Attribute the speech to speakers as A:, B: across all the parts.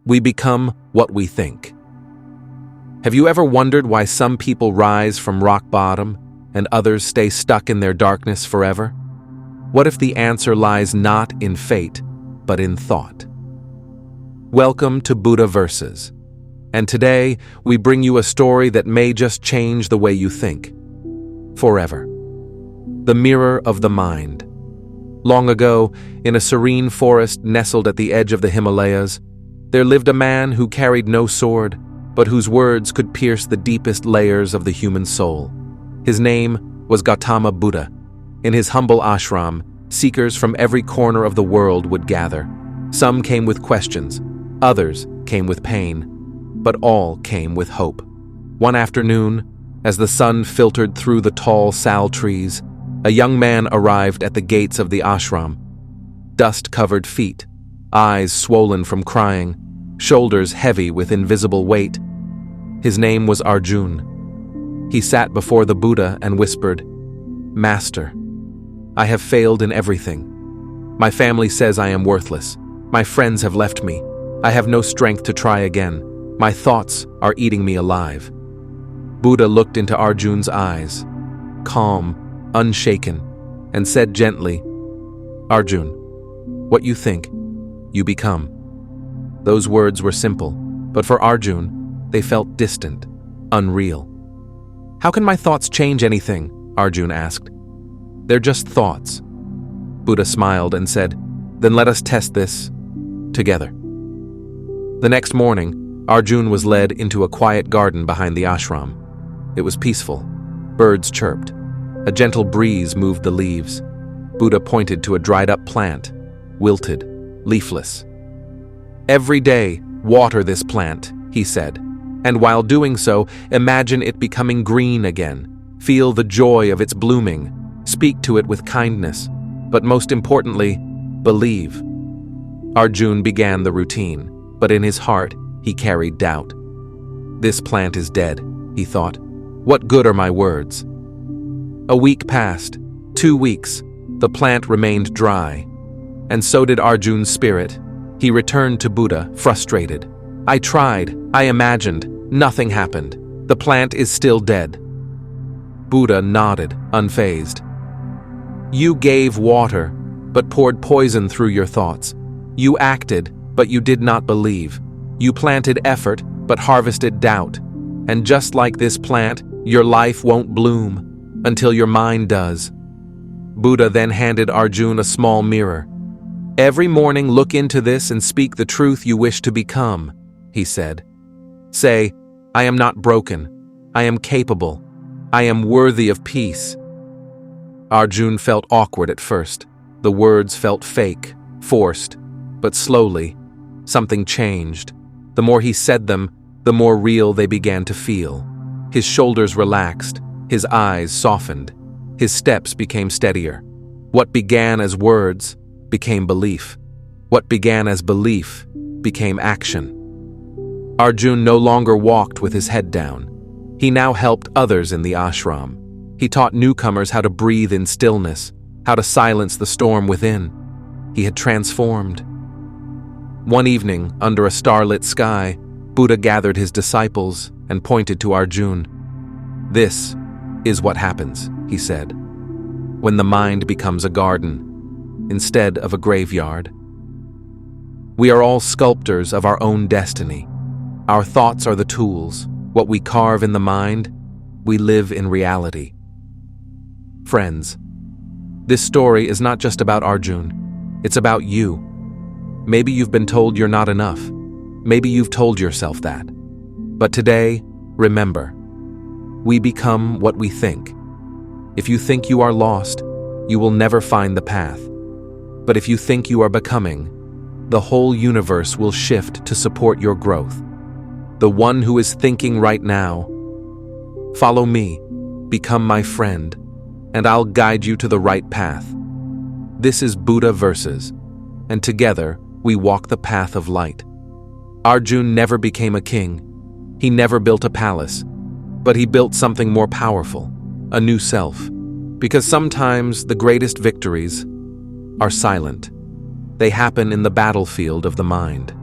A: We become what we think. Have you ever wondered why some people rise from rock bottom and others stay stuck in their darkness forever? What if the answer lies not in fate, but in thought? Welcome to Buddha Verses. And today, we bring you a story that may just change the way you think. Forever. The Mirror of the Mind. Long ago, in a serene forest nestled at the edge of the Himalayas, there lived a man who carried no sword, but whose words could pierce the deepest layers of the human soul. His name was Gautama Buddha. In his humble ashram, seekers from every corner of the world would gather. Some came with questions, others came with pain, but all came with hope. One afternoon, as the sun filtered through the tall sal trees, a young man arrived at the gates of the ashram. Dust-covered feet, eyes swollen from crying, shoulders heavy with invisible weight. His name was Arjun. He sat before the Buddha and whispered, "Master, I have failed in everything. My family says I am worthless. My friends have left me. I have no strength to try again. My thoughts are eating me alive." Buddha looked into Arjun's eyes, calm, unshaken, and said gently, "Arjun, what you think, you become." Those words were simple, but for Arjun, they felt distant, unreal. "How can my thoughts change anything?" Arjun asked. "They're just thoughts." Buddha smiled and said, "Then let us test this together." The next morning, Arjun was led into a quiet garden behind the ashram. It was peaceful. Birds chirped. A gentle breeze moved the leaves. Buddha pointed to a dried-up plant, wilted, leafless. "Every day, water this plant," he said. "And while doing so, imagine it becoming green again. Feel the joy of its blooming. Speak to it with kindness. But most importantly, believe." Arjun began the routine, but in his heart, he carried doubt. "This plant is dead," he thought. "What good are my words?" A week passed, 2 weeks. The plant remained dry. And so did Arjun's spirit. He returned to Buddha, frustrated. "I tried, I imagined, nothing happened. The plant is still dead." Buddha nodded, unfazed. "You gave water, but poured poison through your thoughts. You acted, but you did not believe. You planted effort, but harvested doubt. And just like this plant, your life won't bloom until your mind does." Buddha then handed Arjun a small mirror. "Every morning look into this and speak the truth you wish to become," he said. "Say, I am not broken. I am capable. I am worthy of peace." Arjun felt awkward at first. The words felt fake, forced, but slowly, something changed. The more he said them, the more real they began to feel. His shoulders relaxed, his eyes softened, his steps became steadier. What began as words became belief. What began as belief became action. Arjun no longer walked with his head down. He now helped others in the ashram. He taught newcomers how to breathe in stillness, how to silence the storm within. He had transformed. One evening, under a starlit sky, Buddha gathered his disciples and pointed to Arjun. "This is what happens," he said, "when the mind becomes a garden instead of a graveyard. We are all sculptors of our own destiny. Our thoughts are the tools. What we carve in the mind, we live in reality." Friends, this story is not just about Arjun. It's about you. Maybe you've been told you're not enough. Maybe you've told yourself that. But today, remember, we become what we think. If you think you are lost, you will never find the path. But if you think you are becoming, the whole universe will shift to support your growth. The one who is thinking right now, follow me, become my friend, and I'll guide you to the right path. This is Buddha Verses, and together we walk the path of light. Arjun never became a king. He never built a palace, but he built something more powerful, a new self. Because sometimes the greatest victories are silent. They happen in the battlefield of the mind.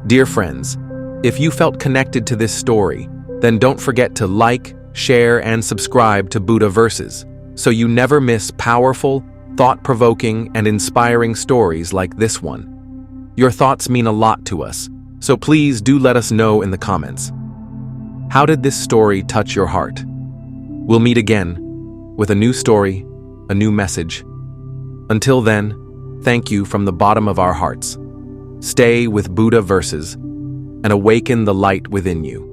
A: Dear friends, if you felt connected to this story, then don't forget to like, share, and subscribe to Buddha Verses so you never miss powerful, thought-provoking, and inspiring stories like this one. Your thoughts mean a lot to us, so please do let us know in the comments. How did this story touch your heart? We'll meet again with a new story, a new message. Until then, thank you from the bottom of our hearts. Stay with Buddha Verses and awaken the light within you.